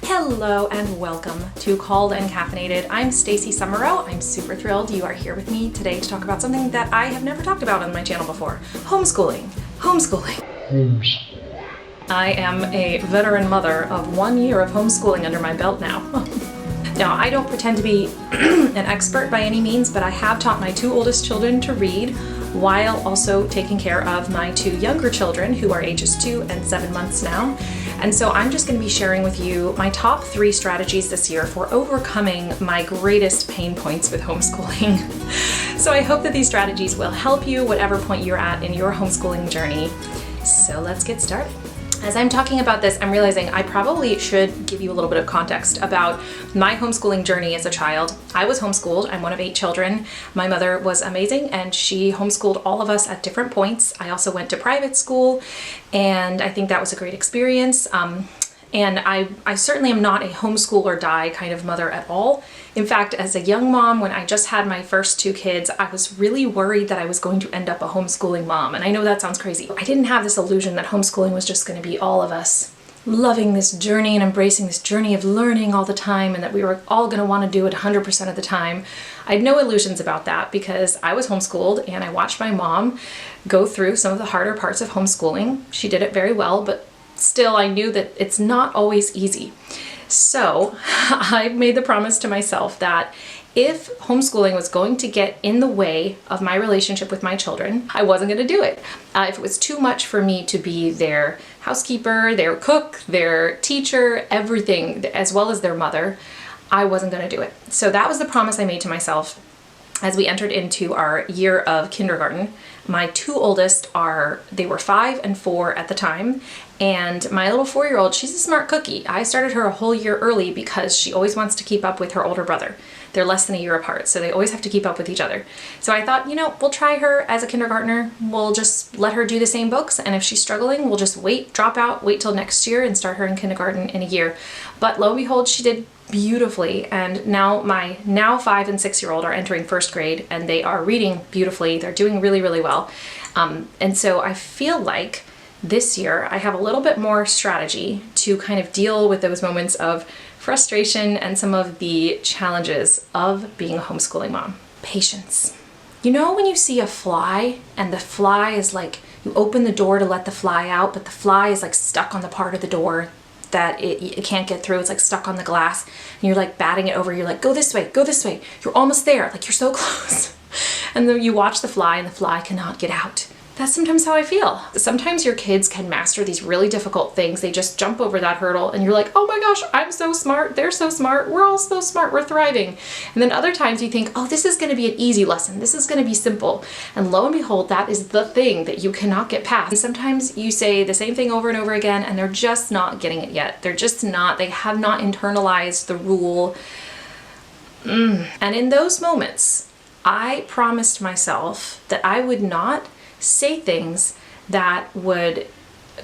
Hello and welcome to Called and Caffeinated. I'm Stacey Summerow. I'm super thrilled you are here with me today to talk about something that I have never talked about on my channel before. Homeschooling. I am a veteran mother of 1 year of homeschooling under my belt now. Now, I don't pretend to be an expert by any means, but I have taught my 2 oldest children to read while also taking care of my 2 younger children who are ages 2 and 7 months now. And so I'm just going to be sharing with you my top 3 strategies this year for overcoming my greatest pain points with homeschooling. So I hope that these strategies will help you whatever point you're at in your homeschooling journey. So let's get started. As I'm talking about this, I'm realizing I probably should give you a little bit of context about my homeschooling journey as a child. I was homeschooled. I'm one of 8 children. My mother was amazing and she homeschooled all of us at different points. I also went to private school and I think that was a great experience. And I certainly am not a homeschool or die kind of mother at all. In fact, as a young mom, when I just had my first 2 kids, I was really worried that I was going to end up a homeschooling mom. And I know that sounds crazy. I didn't have this illusion that homeschooling was just going to be all of us loving this journey and embracing this journey of learning all the time and that we were all going to want to do it 100% of the time. I had no illusions about that because I was homeschooled and I watched my mom go through some of the harder parts of homeschooling. She did it very well, but still, I knew that it's not always easy. So I made the promise to myself that if homeschooling was going to get in the way of my relationship with my children, I wasn't going to do it. If it was too much for me to be their housekeeper, their cook, their teacher, everything, as well as their mother, I wasn't going to do it. So that was the promise I made to myself as we entered into our year of kindergarten. My 2 oldest they were 5 and 4 at the time, and my little 4-year-old, she's a smart cookie. I started her a whole year early because she always wants to keep up with her older brother. They're less than a year apart, so they always have to keep up with each other. So I thought, we'll try her as a kindergartner. We'll just let her do the same books, and if she's struggling, we'll just drop out, wait till next year and start her in kindergarten in a year. But lo and behold, she did beautifully, and now my 5 and 6-year-old are entering 1st grade and they are reading beautifully. They're doing really, really well. And so I feel like this year I have a little bit more strategy to kind of deal with those moments of frustration and some of the challenges of being a homeschooling mom. Patience. When you see a fly and the fly is like, you open the door to let the fly out, but the fly is like stuck on the part of the door that it can't get through. It's like stuck on the glass and you're like batting it over. You're like, go this way, you're almost there, like you're so close. And then you watch the fly and the fly cannot get out. That's sometimes how I feel. Sometimes your kids can master these really difficult things. They just jump over that hurdle and you're like, oh my gosh, I'm so smart. They're so smart. We're all so smart. We're thriving. And then other times you think, oh, this is going to be an easy lesson. This is going to be simple. And lo and behold, that is the thing that you cannot get past. And sometimes you say the same thing over and over again and they're just not getting it yet. They have not internalized the rule. And in those moments, I promised myself that I would not say things that would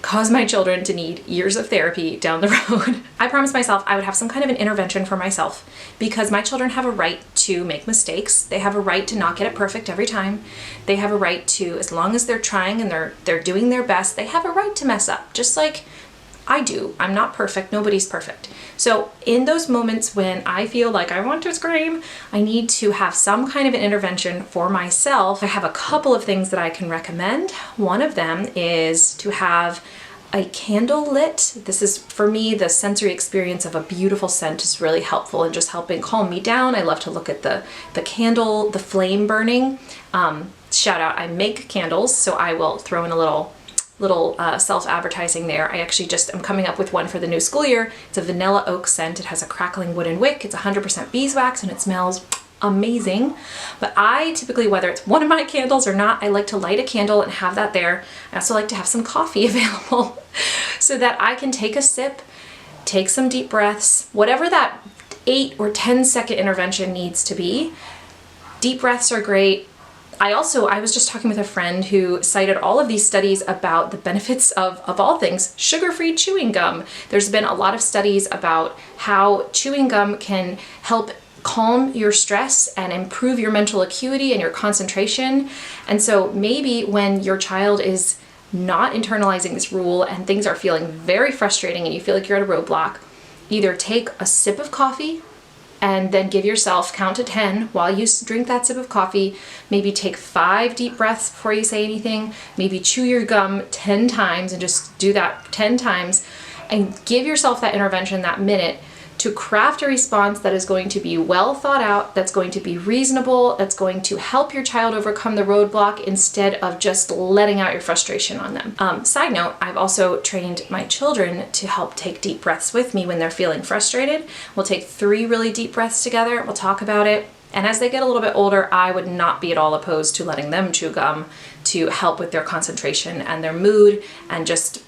cause my children to need years of therapy down the road. I promised myself I would have some kind of an intervention for myself because my children have a right to make mistakes. They have a right to not get it perfect every time. They have a right to, as long as they're trying and they're doing their best, they have a right to mess up, just like I do. I'm not perfect. Nobody's perfect. So in those moments when I feel like I want to scream, I need to have some kind of an intervention for myself. I have a couple of things that I can recommend. One of them is to have a candle lit. This is, for me, the sensory experience of a beautiful scent is really helpful in just helping calm me down. I love to look at the candle, the flame burning. Shout out, I make candles, so I will throw in a little self-advertising there. I actually I'm coming up with one for the new school year. It's a vanilla oak scent. It has a crackling wooden wick. It's 100% beeswax and it smells amazing. But I typically, whether it's one of my candles or not, I like to light a candle and have that there. I also like to have some coffee available so that I can take a sip, take some deep breaths, whatever that 8 or 10-second intervention needs to be. Deep breaths are great. I was just talking with a friend who cited all of these studies about the benefits of all things, sugar-free chewing gum. There's been a lot of studies about how chewing gum can help calm your stress and improve your mental acuity and your concentration. And so maybe when your child is not internalizing this rule and things are feeling very frustrating and you feel like you're at a roadblock, either take a sip of coffee and then give yourself, count to 10 while you drink that sip of coffee. Maybe take 5 deep breaths before you say anything. Maybe chew your gum 10 times and just do that 10 times. And give yourself that intervention, that minute, to craft a response that is going to be well thought out, that's going to be reasonable, that's going to help your child overcome the roadblock instead of just letting out your frustration on them. Side note, I've also trained my children to help take deep breaths with me when they're feeling frustrated. We'll take 3 really deep breaths together, we'll talk about it, and as they get a little bit older, I would not be at all opposed to letting them chew gum to help with their concentration and their mood and just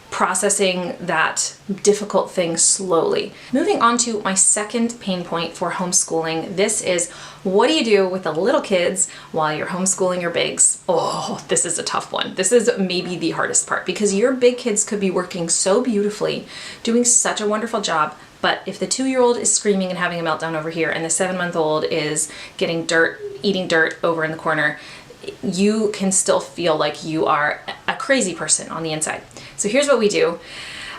processing that difficult thing slowly. Moving on to my second pain point for homeschooling. This is, what do you do with the little kids while you're homeschooling your bigs? Oh, this is a tough one. This is maybe the hardest part because your big kids could be working so beautifully, doing such a wonderful job, but if the 2-year-old is screaming and having a meltdown over here and the 7-month-old is getting dirt, eating dirt over in the corner, you can still feel like you are a crazy person on the inside. So here's what we do.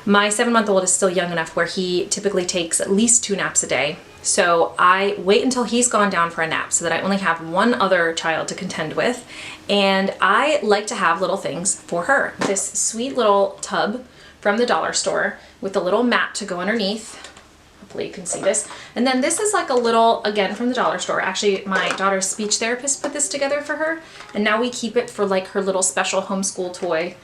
My 7-month-old is still young enough where he typically takes at least 2 naps a day. So I wait until he's gone down for a nap so that I only have one other child to contend with. And I like to have little things for her. This sweet little tub from the dollar store with a little mat to go underneath. Hopefully you can see this. And then this is like a little, again, from the dollar store. Actually, my daughter's speech therapist put this together for her. And now we keep it for like her little special homeschool toy.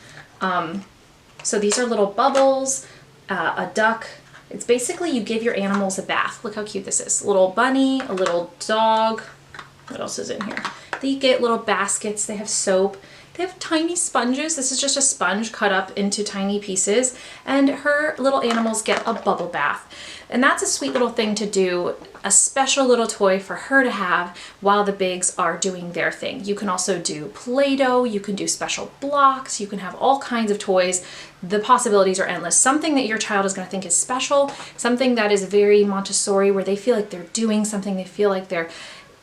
So these are little bubbles, a duck. It's basically you give your animals a bath. Look how cute this is. A little bunny, a little dog. What else is in here? They get little baskets. They have soap. They have tiny sponges. This is just a sponge cut up into tiny pieces. And her little animals get a bubble bath. And that's a sweet little thing to do, a special little toy for her to have while the bigs are doing their thing. You can also do Play-Doh, you can do special blocks, you can have all kinds of toys. The possibilities are endless. Something that your child is going to think is special, something that is very Montessori where they feel like they're doing something, they feel like they're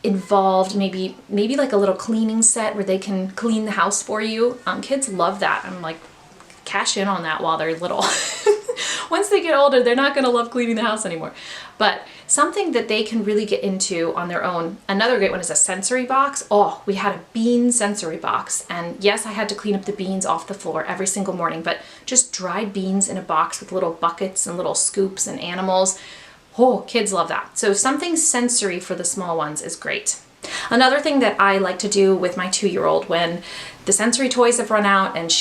involved, maybe like a little cleaning set where they can clean the house for you. Kids love that. I'm like, cash in on that while they're little. Once they get older, they're not going to love cleaning the house anymore. But something that they can really get into on their own. Another great one is a sensory box. Oh, we had a bean sensory box. And yes, I had to clean up the beans off the floor every single morning, but just dried beans in a box with little buckets and little scoops and animals. Oh, kids love that. So something sensory for the small ones is great. Another thing that I like to do with my 2-year-old when the sensory toys have run out and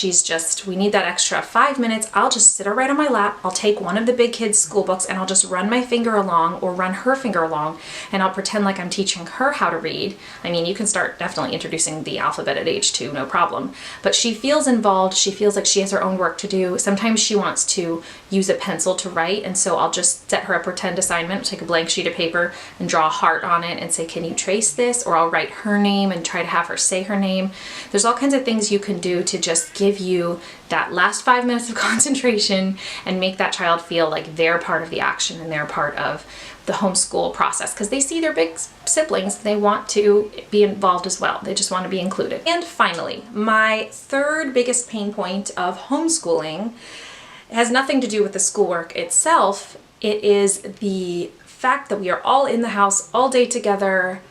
we need that extra 5 minutes, I'll just sit her right on my lap. I'll take one of the big kids' school books and I'll just run my finger along or run her finger along and I'll pretend like I'm teaching her how to read. I mean, you can start definitely introducing the alphabet at age 2, no problem. But she feels involved. She feels like she has her own work to do. Sometimes she wants to use a pencil to write, and so I'll just set her a pretend assignment, take a blank sheet of paper and draw a heart on it and say, can you trace this? Or I'll write her name and try to have her say her name. There's all kinds of things you can do to just give you that last 5 minutes of concentration and make that child feel like they're part of the action and they're part of the homeschool process because they see their big siblings. They want to be involved as well. They just want to be included. And finally, my third biggest pain point of homeschooling has nothing to do with the schoolwork itself. It is the fact that we are all in the house all day together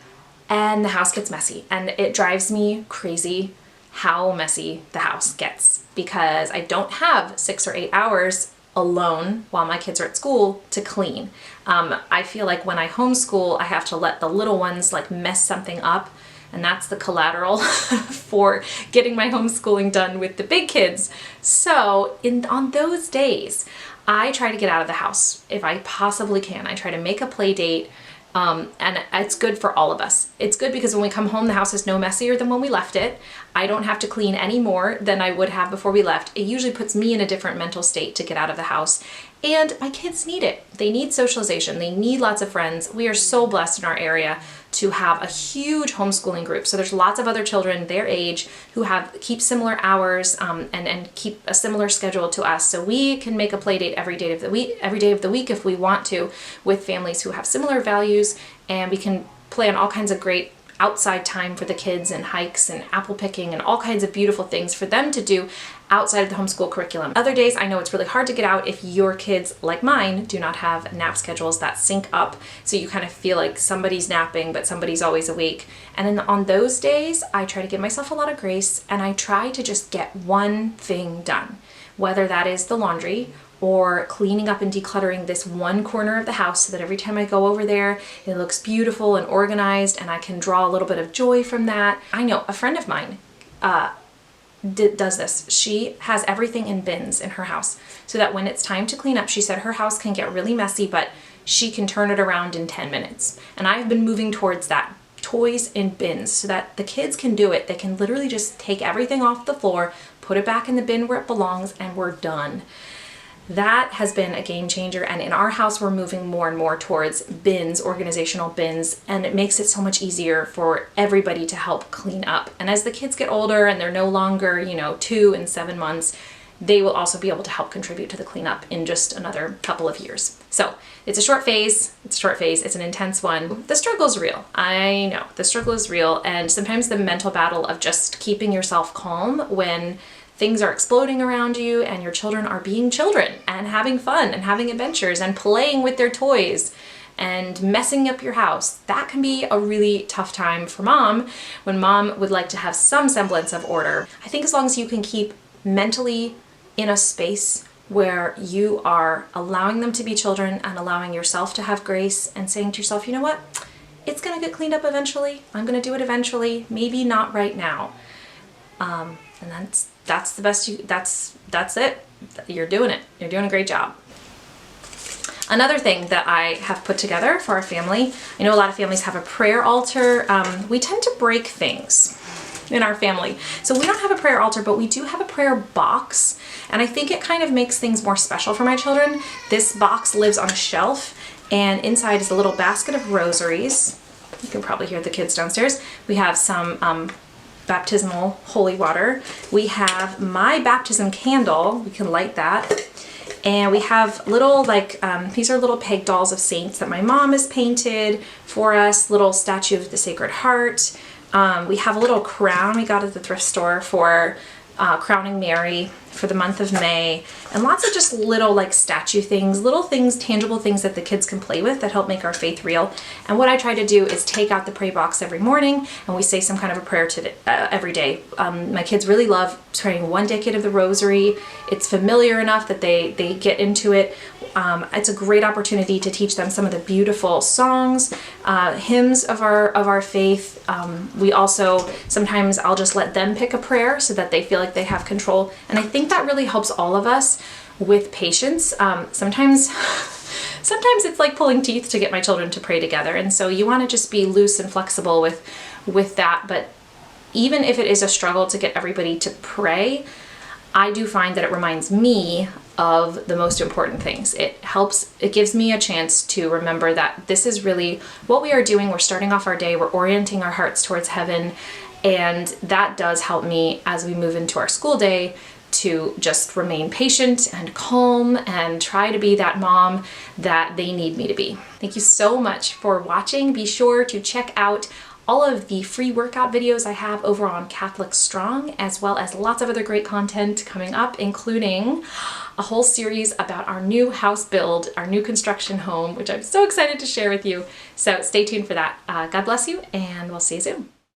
and the house gets messy, and it drives me crazy how messy the house gets because I don't have 6 or 8 hours alone while my kids are at school to clean. I feel like when I homeschool, I have to let the little ones like mess something up, and that's the collateral for getting my homeschooling done with the big kids. So on those days, I try to get out of the house if I possibly can. I try to make a play date. And it's good for all of us. It's good because when we come home, the house is no messier than when we left it. I don't have to clean any more than I would have before we left. It usually puts me in a different mental state to get out of the house. And my kids need it. They need socialization. They need lots of friends. We are so blessed in our area to have a huge homeschooling group. So there's lots of other children their age who keep similar hours and keep a similar schedule to us. So we can make a play date every day of the week if we want to with families who have similar values, and we can play on all kinds of great outside time for the kids and hikes and apple picking and all kinds of beautiful things for them to do outside of the homeschool curriculum. Other days, I know it's really hard to get out if your kids, like mine, do not have nap schedules that sync up, so you kind of feel like somebody's napping but somebody's always awake. And then on those days, I try to give myself a lot of grace and I try to just get one thing done, whether that is the laundry or cleaning up and decluttering this one corner of the house so that every time I go over there, it looks beautiful and organized and I can draw a little bit of joy from that. I know a friend of mine does this. She has everything in bins in her house so that when it's time to clean up, she said her house can get really messy, but she can turn it around in 10 minutes. And I've been moving towards that. Toys in bins so that the kids can do it. They can literally just take everything off the floor, put it back in the bin where it belongs, and we're done. That has been a game changer, and in our house we're moving more and more towards bins, organizational bins, and it makes it so much easier for everybody to help clean up. And as the kids get older and they're no longer, 2 and 7 months, they will also be able to help contribute to the cleanup in just another couple of years. So it's a short phase, it's an intense one. The struggle is real. I know, the struggle is real, and sometimes the mental battle of just keeping yourself calm when things are exploding around you and your children are being children and having fun and having adventures and playing with their toys and messing up your house. That can be a really tough time for mom when mom would like to have some semblance of order. I think as long as you can keep mentally in a space where you are allowing them to be children and allowing yourself to have grace and saying to yourself, you know what, it's gonna get cleaned up eventually. I'm gonna do it eventually, maybe not right now. And that's the best that's it. You're doing it. You're doing a great job. Another thing that I have put together for our family, I know a lot of families have a prayer altar. We tend to break things in our family. So we don't have a prayer altar, but we do have a prayer box. And I think it kind of makes things more special for my children. This box lives on a shelf, and inside is a little basket of rosaries. You can probably hear the kids downstairs. We have some baptismal holy water. We have my baptism candle. We can light that. And we have little, these are little peg dolls of saints that my mom has painted for us, little statue of the Sacred Heart. We have a little crown we got at the thrift store for crowning Mary for the month of May, and lots of just little statue things, little things, tangible things that the kids can play with that help make our faith real. And what I try to do is take out the pray box every morning and we say some kind of a prayer every day. My kids really love praying one decade of the rosary. It's familiar enough that they get into it. It's a great opportunity to teach them some of the beautiful songs, hymns of our faith. We also, sometimes I'll just let them pick a prayer so that they feel like they have control. And I think that really helps all of us with patience. Sometimes it's like pulling teeth to get my children to pray together. And so you want to just be loose and flexible with that. But even if it is a struggle to get everybody to pray, I do find that it reminds me of the most important things. It gives me a chance to remember that this is really what we are doing. We're starting off our day, we're orienting our hearts towards heaven, and that does help me as we move into our school day to just remain patient and calm and try to be that mom that they need me to be. Thank you so much for watching. Be sure to check out all of the free workout videos I have over on Catholic Strong, as well as lots of other great content coming up, including a whole series about our new house build, our new construction home, which I'm so excited to share with you. So stay tuned for that. God bless you, and we'll see you soon.